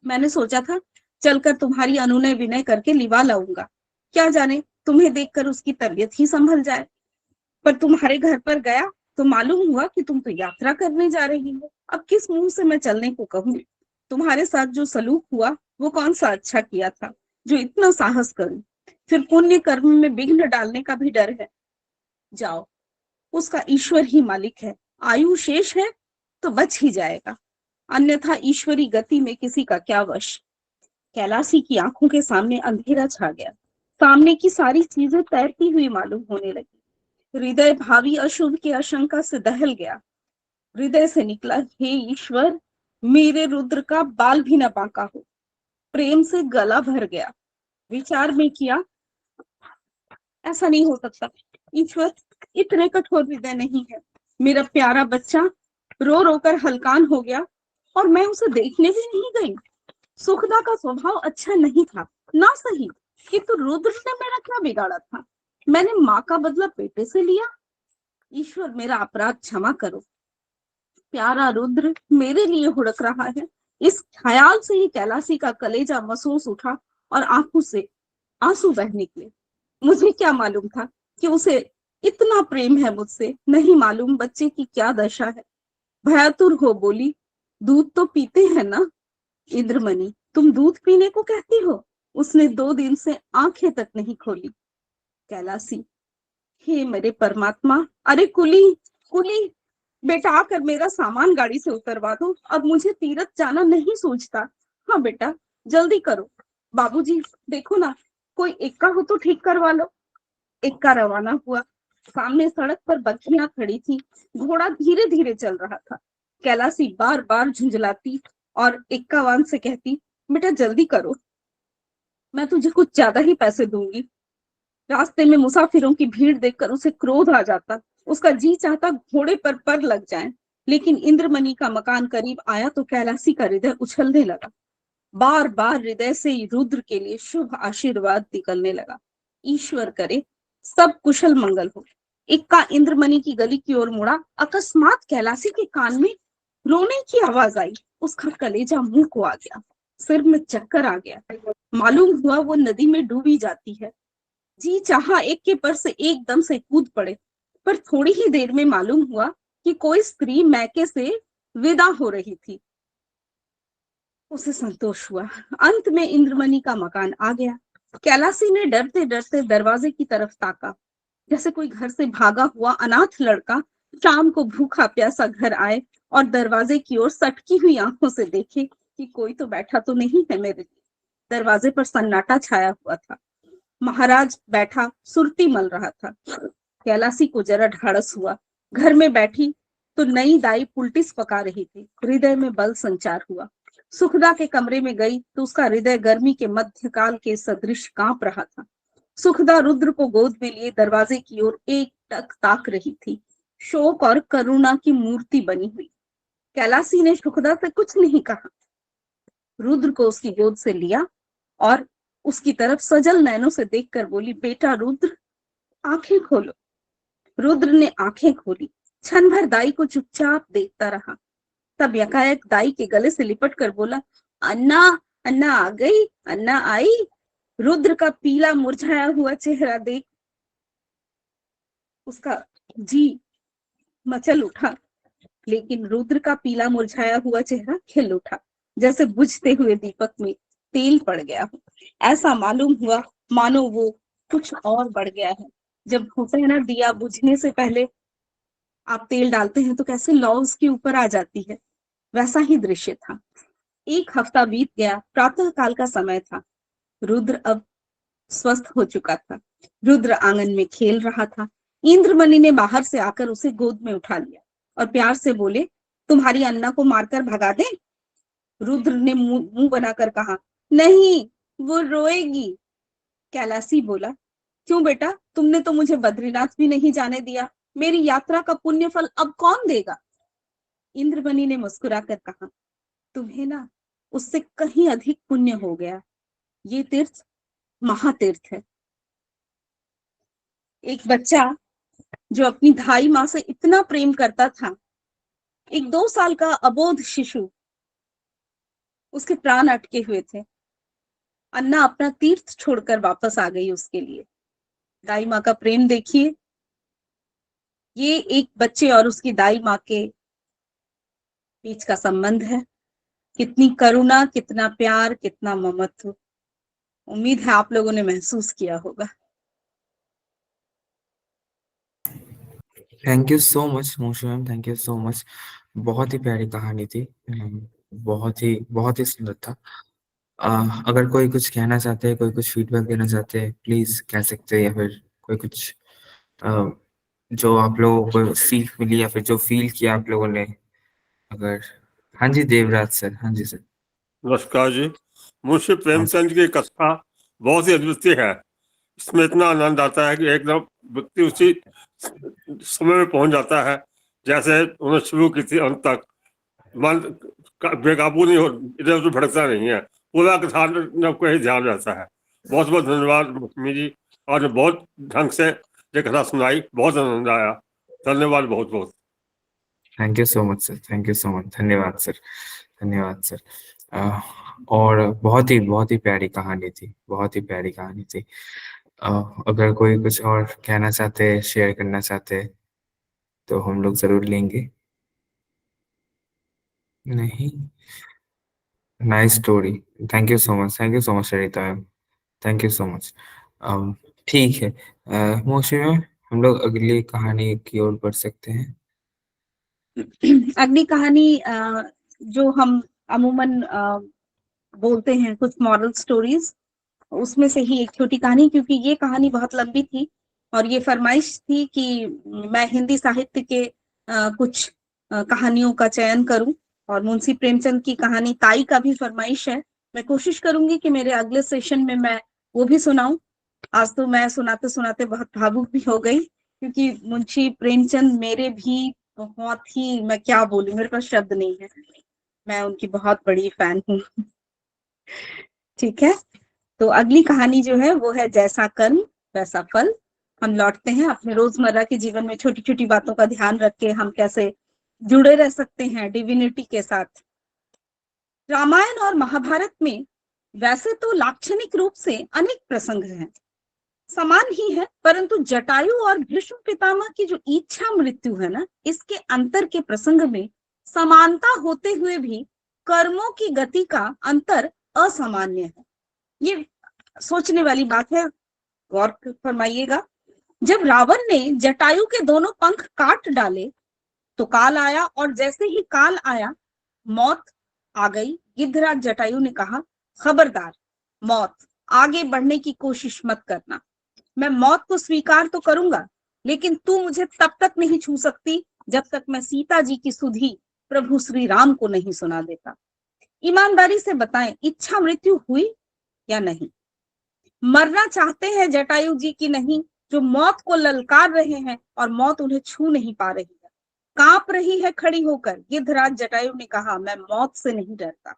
मैंने सोचा था चलकर तुम्हारी अनुनय विनय करके लिवा लाऊंगा, क्या जाने तुम्हें देखकर उसकी तबीयत ही संभल जाए। पर तुम्हारे घर पर गया तो मालूम हुआ कि तुम तो यात्रा करने जा रही हो। अब किस मुंह से मैं चलने को कहूँ? तुम्हारे साथ जो सलूक हुआ वो कौन सा अच्छा किया था जो इतना साहस करूं? फिर पुण्य कर्म में विघ्न डालने का भी डर है। जाओ, उसका ईश्वर ही मालिक है। आयु शेष है तो बच ही जाएगा, अन्यथा ईश्वरी गति में किसी का क्या वश। कैलासी की आंखों के सामने अंधेरा छा गया। सामने की सारी चीजें तैरती हुई मालूम होने लगी। हृदय भावी अशुभ की आशंका से दहल गया। हृदय से निकला, हे ईश्वर, मेरे रुद्र का बाल भी न बांका हो। प्रेम से गला भर गया। विचार में किया, ऐसा नहीं हो सकता। ईश्वर इतने कठोर हृदय नहीं है। मेरा प्यारा बच्चा रो रो कर हलकान हो गया और मैं उसे देखने भी नहीं गई। सुखदा का स्वभाव अच्छा नहीं था ना सही, किंतु रुद्र ने मेरा क्या बिगाड़ा था? मैंने माँ का बदला बेटे से लिया। ईश्वर मेरा अपराध क्षमा करो। प्यारा रुद्र मेरे लिए हुड़क रहा है। इस ख्याल से ही कैलासी का कलेजा महसूस उठा और आंखों से आंसू बह निकले। मुझे क्या मालूम था कि उसे इतना प्रेम है मुझसे, नहीं मालूम बच्चे की क्या दशा है। भयातुर हो बोली, दूध तो पीते हैं ना? इंद्रमणि, तुम दूध पीने को कहती हो? उसने 2 दिन से आंखें तक नहीं खोली। कैलासी, हे मेरे परमात्मा, अरे कुली, कुली, बेटा आकर मेरा सामान गाड़ी से उतरवा दो, अब मुझे तीरथ जाना नहीं सूझता। हाँ बेटा, जल्दी करो। बाबूजी, देखो ना, कोई इक्का हो तो ठीक करवा लो। इक्का रवाना हुआ। सामने सड़क पर बच्चियां खड़ी थी। घोड़ा धीरे धीरे चल रहा था। कैलासी बार बार झुंझलाती और इक्कावान से कहती, बेटा जल्दी करो, मैं तुझे कुछ ज्यादा ही पैसे दूंगी। रास्ते में मुसाफिरों की भीड़ देखकर उसे क्रोध आ जाता। उसका जी चाहता घोड़े पर लग जाए। लेकिन इंद्रमणि का मकान करीब आया तो कैलासी का हृदय उछलने लगा। बार बार हृदय से रुद्र के लिए शुभ आशीर्वाद निकलने लगा। ईश्वर करे सब कुशल मंगल हो। इक्का इंद्रमणि की गली की ओर मुड़ा। अकस्मात कैलासी के कान में रोने की आवाज आई। उसका कलेजा मुंह को आ गया। सिर में चक्कर आ गया। मालूम हुआ वो नदी में डूबी जाती है। जी चाहा एक के पर से एकदम से कूद पड़े, पर थोड़ी ही देर में मालूम हुआ कि कोई स्त्री मैके से विदा हो रही थी। उसे संतोष हुआ। अंत में इंद्रमणि का मकान आ गया। कैलासी ने डरते डरते दरवाजे की तरफ ताका, जैसे कोई घर से भागा हुआ अनाथ लड़का शाम को भूखा प्यासा घर आए और दरवाजे की ओर सटकी हुई आंखों से देखे कि कोई तो बैठा तो नहीं है मेरे लिए। दरवाजे पर सन्नाटा छाया हुआ था। महाराज बैठा सुरती मल रहा था। कैलासी को जरा ढाढ़स हुआ। घर में बैठी तो नई दाई पुलटिस पका रही थी। हृदय में बल संचार हुआ। सुखदा के कमरे में गई तो उसका हृदय गर्मी के मध्यकाल के सदृश कांप रहा था। सुखदा रुद्र को गोद में लिए दरवाजे की ओर एक टक ताक रही थी, शोक और करुणा की मूर्ति बनी हुई। कैलासी ने सुखदा से कुछ नहीं कहा। रुद्र को उसकी गोद से लिया और उसकी तरफ सजल नयनों से देखकर बोली, बेटा रुद्र, आंखें खोलो। रुद्र ने आंखें खोली। क्षण भर दाई को चुपचाप देखता रहा। तब यकायक दाई के गले से लिपट कर बोला, अन्ना, अन्ना आ गई, अन्ना आई। रुद्र का पीला मुरझाया हुआ चेहरा देख उसका जी मचल उठा, लेकिन रुद्र का पीला मुरझाया हुआ चेहरा खिल उठा, जैसे बुझते हुए दीपक में तेल पड़ गया हो। ऐसा मालूम हुआ मानो वो कुछ और बढ़ गया है। जब होता है ना, दिया बुझने से पहले आप तेल डालते हैं तो कैसे लौ उसके ऊपर आ जाती है, वैसा ही दृश्य था। एक हफ्ता बीत गया। प्रातः काल का समय था। रुद्र अब स्वस्थ हो चुका था। रुद्र आंगन में खेल रहा था। इंद्रमणि ने बाहर से आकर उसे गोद में उठा लिया और प्यार से बोले, तुम्हारी अन्ना को मारकर भगा दें? रुद्र ने मुंह बनाकर कहा, नहीं, वो रोएगी। कैलाशी बोला, क्यों बेटा, तुमने तो मुझे बद्रीनाथ भी नहीं जाने दिया। मेरी यात्रा का पुण्य फल अब कौन देगा? इंद्रमणि ने मुस्कुराकर कहा, तुम्हें ना उससे कहीं अधिक पुण्य हो गया। ये तीर्थ महातीर्थ है। एक बच्चा जो अपनी धाई माँ से इतना प्रेम करता था, एक 2 साल का अबोध शिशु, उसके प्राण अटके हुए थे। अन्ना अपना तीर्थ छोड़कर वापस आ गई उसके लिए। दाई माँ का प्रेम देखिए। ये एक बच्चे और उसकी दाई माँ के बीच का संबंध है। कितनी करुणा, कितना प्यार, कितना ममत्व। उम्मीद है आप लोगों ने महसूस किया होगा। थैंक यू सो मच मोशू ma'am, thank you so much. बहुत ही प्यारी कहानी थी। बहुत ही सुंदर था। अगर कोई कुछ कहना चाहते हैं, कोई कुछ फीडबैक देना चाहते हैं, प्लीज कह सकते हैं, या फिर कोई कुछ अ, जो आप लोगों को सीख मिली या फिर जो फील किया आप लोगों ने, अगर। हाँ जी देवराज सर, हाँ जी सर। नमस्कार जी। मुंशी हाँ प्रेमचंद की कथा बहुत ही अद्वितीय है। इसमें इतना आनंद आता है कि एकदम व्यक्ति उसी समय में पहुंच जाता है जैसे उन्होंने शुरू की थी, अंत तक मन बेकाबू नहीं हो, इधर उधर भटकता नहीं है। पूरा कथा में आपको ही ध्यान रहता है। बहुत बहुत धन्यवाद लक्ष्मी जी, और बहुत ढंग से ये कथा सुनाई, बहुत आनंद आया। धन्यवाद बहुत बहुत। Thank you so much sir, thank you so much, धन्यवाद सर, धन्यवाद सर। और बहुत ही प्यारी कहानी थी, बहुत ही प्यारी कहानी थी। अगर कोई कुछ और कहना चाहते, शेयर करना चाहते, तो हम लोग जरूर लेंगे। नहीं, nice story. Thank you so much, thank you so much Sarita ma'am, thank you so much. ठीक है, मोशी मैम, हम लोग अगली कहानी की ओर बढ़ सकते हैं। अगली कहानी जो हम अमूमन बोलते हैं कुछ मॉरल स्टोरीज, उसमें से ही एक छोटी कहानी, क्योंकि ये कहानी बहुत लंबी थी और ये फरमाइश थी कि मैं हिंदी साहित्य के कुछ कहानियों का चयन करूं, और मुंशी प्रेमचंद की कहानी ताई का भी फरमाइश है। मैं कोशिश करूंगी कि मेरे अगले सेशन में मैं वो भी सुनाऊं। आज तो मैं सुनाते सुनाते बहुत भावुक भी हो गई, क्योंकि मुंशी प्रेमचंद मेरे भी बहुत ही, मैं क्या बोलूं, मेरे पास शब्द नहीं है। मैं उनकी बहुत बड़ी फैन हूँ। ठीक है, तो अगली कहानी जो है वो है जैसा कर्म वैसा फल। हम लौटते हैं अपने रोजमर्रा के जीवन में छोटी छोटी बातों का ध्यान रख के हम कैसे जुड़े रह सकते हैं डिविनिटी के साथ। रामायण और महाभारत में वैसे तो लाक्षणिक रूप से अनेक प्रसंग हैं, समान ही है, परंतु जटायु और भीष्म पितामह की जो इच्छा मृत्यु है ना, इसके अंतर के प्रसंग में समानता होते हुए भी कर्मों की गति का अंतर असामान्य है। ये सोचने वाली बात है, गौर फरमाइएगा। जब रावण ने जटायु के दोनों पंख काट डाले तो काल आया, और जैसे ही काल आया मौत आ गई। गिद्धराज जटायु ने कहा, खबरदार मौत, आगे बढ़ने की कोशिश मत करना। मैं मौत को स्वीकार तो करूंगा, लेकिन तू मुझे तब तक नहीं छू सकती जब तक मैं सीता जी की सुधि प्रभु श्री राम को नहीं सुना देता। ईमानदारी से बताएं, इच्छा मृत्यु हुई या नहीं? मरना चाहते हैं जटायु जी की नहीं, जो मौत को ललकार रहे हैं और मौत उन्हें छू नहीं पा रही है, कांप रही है खड़ी होकर। गिद्धराज जटायु ने कहा, मैं मौत से नहीं डरता।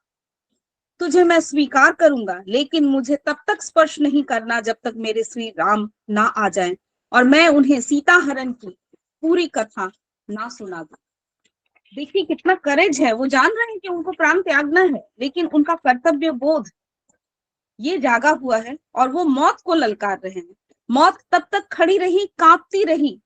तुझे मैं स्वीकार करूंगा, लेकिन मुझे तब तक स्पर्श नहीं करना जब तक मेरे श्री राम ना आ जाएं और मैं उन्हें सीता हरण की पूरी कथा ना सुना दूं। देखिए कितना करेज है, वो जान रहे हैं कि उनको प्राण त्यागना है, लेकिन उनका कर्तव्य बोध ये जागा हुआ है और वो मौत को ललकार रहे हैं। मौत तब तक खड़ी रही, कांपती रही,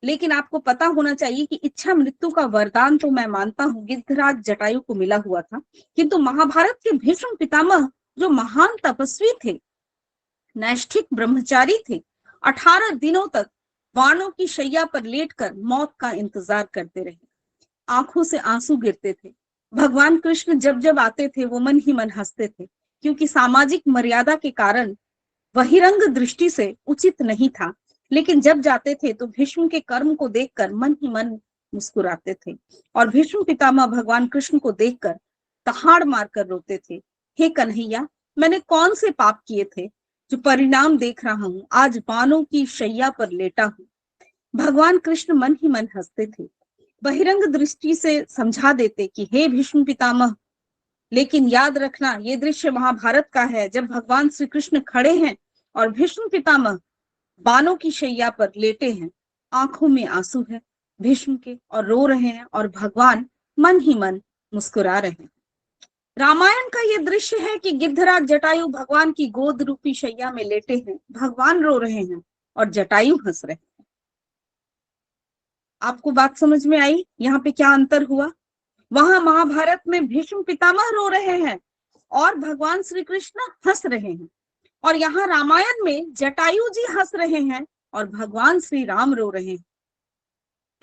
लेकिन आपको पता होना चाहिए कि इच्छा मृत्यु का वरदान तो मैं मानता हूँ गिद्धराज जटायु को मिला हुआ था, किंतु महाभारत के भीष्म पितामह जो महान तपस्वी थे, नैष्ठिक ब्रह्मचारी थे, 18 दिनों तक बाणों की शैया पर लेटकर मौत का इंतजार करते रहे। आंखों से आंसू गिरते थे। भगवान कृष्ण जब जब आते थे वो मन ही मन हंसते थे, क्योंकि सामाजिक मर्यादा के कारण बहिरंग दृष्टि से उचित नहीं था, लेकिन जब जाते थे तो भीष्म के कर्म को देखकर मन ही मन मुस्कुराते थे और भीष्म पितामह भगवान कृष्ण को देखकर तहाड़ मारकर रोते थे। हे कन्हैया, मैंने कौन से पाप किए थे जो परिणाम देख रहा हूं, आज बाणों की शैया पर लेटा हूं। भगवान कृष्ण मन ही मन हंसते थे, बहिरंग दृष्टि से समझा देते कि हे भीष्म पितामह, लेकिन याद रखना ये दृश्य महाभारत का है, जब भगवान श्री कृष्ण खड़े हैं और भीष्म पितामह बाणों की शैया पर लेटे हैं, आंखों में आंसू है भीष्म के और रो रहे हैं और भगवान मन ही मन मुस्कुरा रहे हैं। रामायण का ये दृश्य है कि गिद्धराज जटायु भगवान की गोद रूपी शैया में लेटे हैं, भगवान रो रहे हैं और जटायु हंस रहे हैं। आपको बात समझ में आई यहाँ पे क्या अंतर हुआ? वहां महाभारत में भीष्म पितामह रो रहे हैं और भगवान श्री कृष्ण हंस रहे हैं, और यहाँ रामायण में जटायु जी हंस रहे हैं और भगवान श्री राम रो रहे हैं।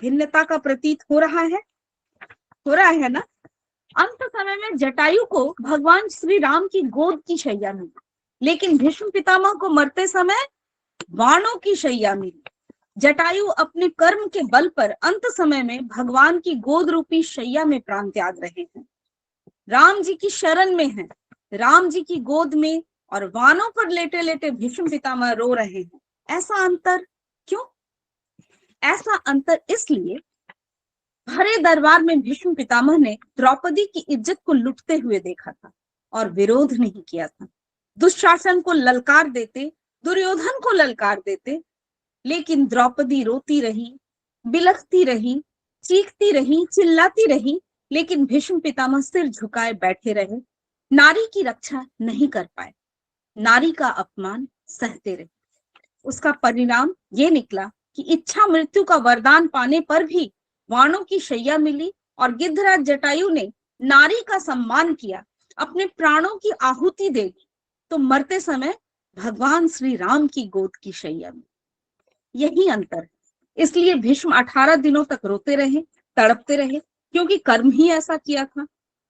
भिन्नता का प्रतीत हो रहा है ना? अंत समय में जटायु को भगवान श्री राम की गोद की शैया मिली, लेकिन भीष्म पितामह को मरते समय बाणों की शैया मिली। जटायु अपने कर्म के बल पर अंत समय में भगवान की गोद रूपी शैया में प्राण त्याग रहे हैं, राम जी की शरण में हैं, राम जी की गोद में, और बाणों पर लेटे लेटे भीष्म पितामह रो रहे हैं। ऐसा अंतर क्यों? ऐसा अंतर इसलिए, भरे दरबार में भीष्म पितामह ने द्रौपदी की इज्जत को लुटते हुए देखा था और विरोध नहीं किया था। दुशासन को ललकार देते, दुर्योधन को ललकार देते, लेकिन द्रौपदी रोती रही, बिलखती रही, चीखती रही, चिल्लाती रही, लेकिन भीष्म पितामह सिर झुकाए बैठे रहे, नारी की रक्षा नहीं कर पाए, नारी का अपमान सहते रहे। उसका परिणाम ये निकला कि इच्छा मृत्यु का वरदान पाने पर भी बाणों की शैया मिली और गिद्धराज जटायु ने नारी का सम्मान किया, अपने प्राणों की आहुति दे दी, तो मरते समय भगवान श्री राम की गोद की शैया मिली। यही अंतर है। इसलिए भीष्म 18 दिनों तक रोते रहे, तड़पते रहे, क्योंकि कर्म ही ऐसा किया था।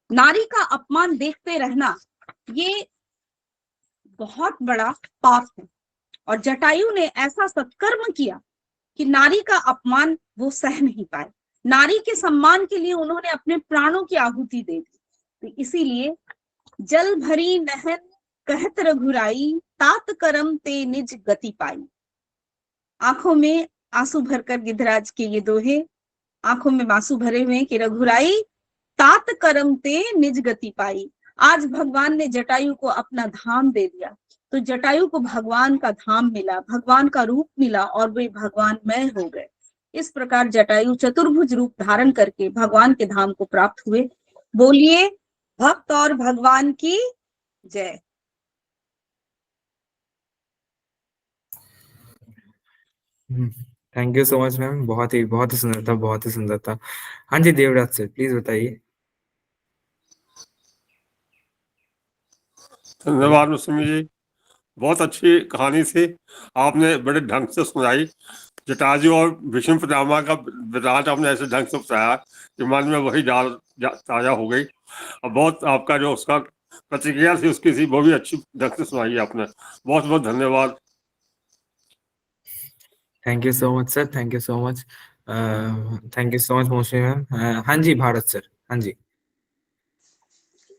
नारी का अपमान देखते रहना ये बहुत बड़ा पाप है, और जटायु ने ऐसा सत्कर्म किया कि नारी का अपमान वो सह नहीं पाए। नारी के सम्मान के लिए उन्होंने अपने प्राणों की आहुति दे दी। तो इसीलिए जल भरी नहन कहत रघुराई, तात करम ते निज गति पाई। आंखों में आंसू भरकर गिद्धराज के ये दोहे, आंखों में आंसू भरे हुए कि रघुराई तात करम ते निज गति पाई। आज भगवान ने जटायु को अपना धाम दे दिया, तो जटायु को भगवान का धाम मिला, भगवान का रूप मिला और वे भगवानमय हो गए। इस प्रकार जटायु चतुर्भुज रूप धारण करके भगवान के धाम को प्राप्त हुए। बोलिए भक्त और भगवान की जय। Thank you so much ma'am, बहुत ही सुंदर था, बहुत ही सुंदर था। हाँ जी देवराज सर, प्लीज बताइए। धन्यवाद मुस्लिम जी, बहुत अच्छी कहानी थी, आपने बड़े ढंग से सुनाई। जटायु और भीष्म पितामह का वृतांत आपने ऐसे ढंग से बताया कि मन में वही ताजा हो गई, और बहुत आपका जो उसका प्रतिक्रिया थी उसकी थी वो भी अच्छी ढंग से सुनाई आपने। बहुत बहुत धन्यवाद। Thank you so much sir, thank you so much, thank you so much मौसी मैम। हाँ जी भारत सर, हाँ जी।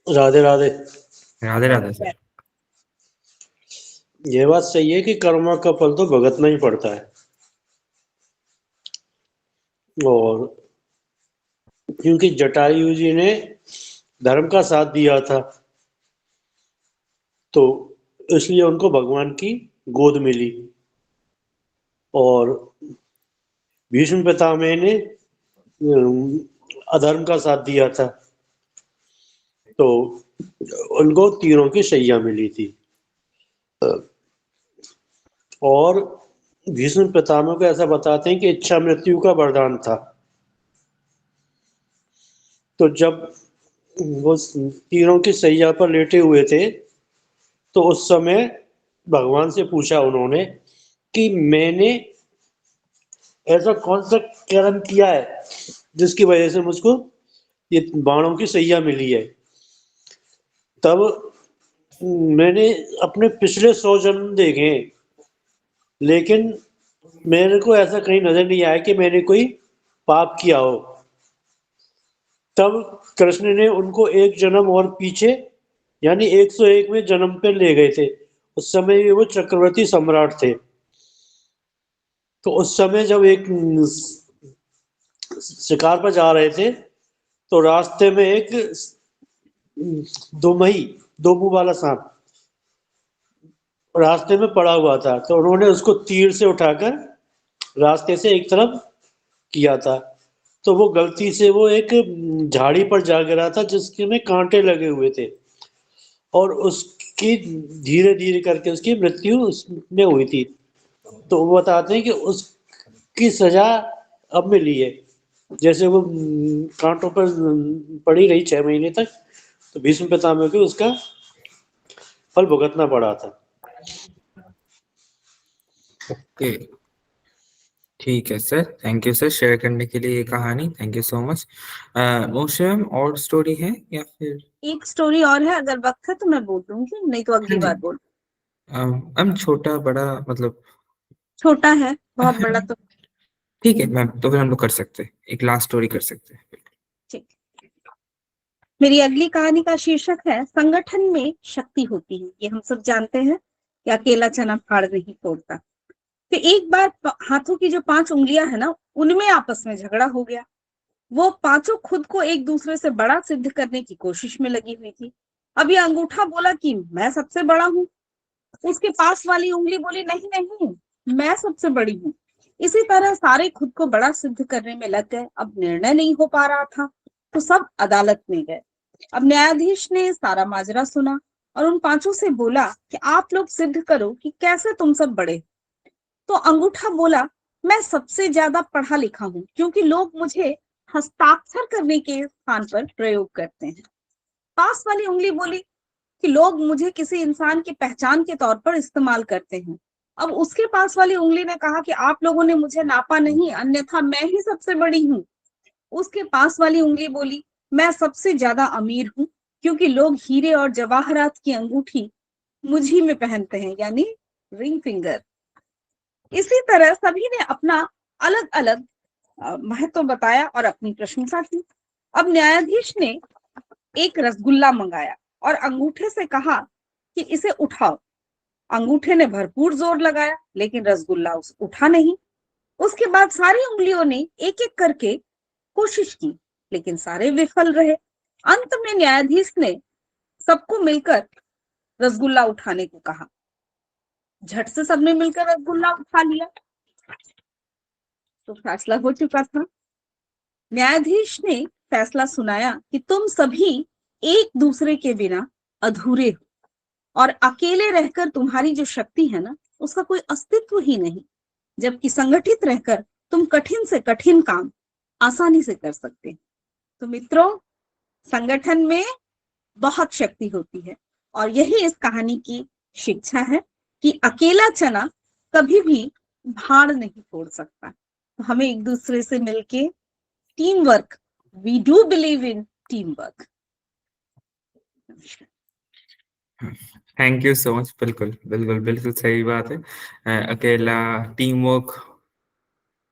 राधे राधे। राधे राधे सर। ये बात सही है कि कर्म का फल तो भुगतना ही पड़ता है, और क्योंकि जटायु जी ने धर्म का साथ दिया था तो इसलिए उनको भगवान की गोद मिली और भीष्म पितामह ने अधर्म का साथ दिया था तो उनको तीरों की शैया मिली थी। और भीष्म पितामह को ऐसा बताते हैं कि इच्छा मृत्यु का वरदान था। तो जब वो तीरों की शैया पर लेटे हुए थे तो उस समय भगवान से पूछा उन्होंने कि मैंने ऐसा कौन सा कर्म किया है जिसकी वजह से मुझको ये बाणों की शैया मिली है। तब मैंने अपने पिछले 100 जन्म देखे लेकिन मेरे को ऐसा कहीं नजर नहीं आया कि मैंने कोई पाप किया हो। तब कृष्ण ने उनको एक जन्म और पीछे यानी 101 में जन्म पे ले गए थे। उस समय भी वो चक्रवर्ती सम्राट थे। तो उस समय जब एक शिकार पर जा रहे थे तो रास्ते में एक दो मुंह वाला सांप रास्ते में पड़ा हुआ था तो उन्होंने उसको तीर से उठाकर रास्ते से एक तरफ किया था। तो वो गलती से वो एक झाड़ी पर जा गिरा था जिसके में कांटे लगे हुए थे और उसकी धीरे धीरे करके उसकी मृत्यु उसमें हुई थी। तो वो बताते हैं कि उसकी सजा अब मिली है। जैसे वो कांटों पर पड़ी रही 6 महीने तक तो भीष्म पितामह को उसका फल भुगतना पड़ा था। ओके, ठीक है sir, thank you sir share करने के लिए ये कहानी, thank you so much. Moshe ma'am और स्टोरी है या फिर? एक स्टोरी और है, अगर वक्त है तो मैं बोल दूंगी, नहीं तो अगली बार बोल। मैम छोटा बड़ा मतलब? छोटा है, बहुत बड़ा तो ठीक है मैम, तो फिर हम लोग कर सकते हैं, एक लास्ट स्टोरी कर सकते हैं। ठीक। मेरी अगली कहानी का शीर्षक है संगठन में शक्ति होती है। ये हम सब जानते हैं कि अकेला चना फाड़ नहीं तोड़ता। तो एक बार हाथों की जो 5 उंगलियां है ना, उनमें आपस में झगड़ा हो गया। वो पांचों खुद को एक दूसरे से बड़ा सिद्ध करने की कोशिश में लगी हुई थी। अब ये अंगूठा बोला कि मैं सबसे बड़ा हूँ, उसके पास वाली उंगली बोली नहीं नहीं मैं सबसे बड़ी हूँ। इसी तरह सारे खुद को बड़ा सिद्ध करने में लग गए। अब निर्णय नहीं हो पा रहा था तो सब अदालत में गए। अब न्यायाधीश ने सारा माजरा सुना और उन पांचों से बोला कि आप लोग सिद्ध करो कि कैसे तुम सब बड़े। तो अंगूठा बोला मैं सबसे ज्यादा पढ़ा लिखा हूँ क्योंकि लोग मुझे हस्ताक्षर करने के स्थान पर प्रयोग करते हैं। पास वाली उंगली बोली कि लोग मुझे किसी इंसान की पहचान के तौर पर इस्तेमाल करते हैं। अब उसके पास वाली उंगली ने कहा कि आप लोगों ने मुझे नापा नहीं, अन्यथा मैं ही सबसे बड़ी हूँ। उसके पास वाली उंगली बोली मैं सबसे ज्यादा अमीर हूँ क्योंकि लोग हीरे और जवाहरात की अंगूठी मुझी में पहनते हैं, यानी रिंग फिंगर। इसी तरह सभी ने अपना अलग अलग महत्व बताया और अपनी प्रशंसा की। अब न्यायाधीश ने एक रसगुल्ला मंगाया और अंगूठे से कहा कि इसे उठाओ। अंगूठे ने भरपूर जोर लगाया लेकिन रसगुल्ला उठा नहीं। उसके बाद सारी उंगलियों ने एक एक करके कोशिश की लेकिन सारे विफल रहे। अंत में न्यायाधीश ने सबको मिलकर रसगुल्ला उठाने को कहा। झट से सबने मिलकर रसगुल्ला उठा लिया तो फैसला हो चुका था। न्यायाधीश ने फैसला सुनाया कि तुम सभी एक दूसरे के बिना अधूरे हो और अकेले रहकर तुम्हारी जो शक्ति है ना, उसका कोई अस्तित्व ही नहीं, जबकि संगठित रहकर तुम कठिन से कठिन काम आसानी से कर सकते हैं। तो मित्रों, संगठन में बहुत शक्ति होती है और यही इस कहानी की शिक्षा है कि अकेला चना कभी भी भाड़ नहीं तोड़ सकता। तो हमें एक दूसरे से मिलके team work, we do believe in team work. Thank you so much. बिल्कुल बिल्कुल बिल्कुल सही बात है। अकेला team work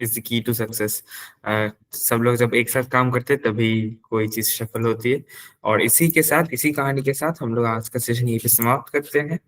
is the key to success. सब लोग जब एक साथ काम करते हैं तभी कोई चीज सफल होती है। और इसी के साथ, इसी कहानी के साथ हम लोग आज का सेशन यहीं पे समाप्त करते हैं।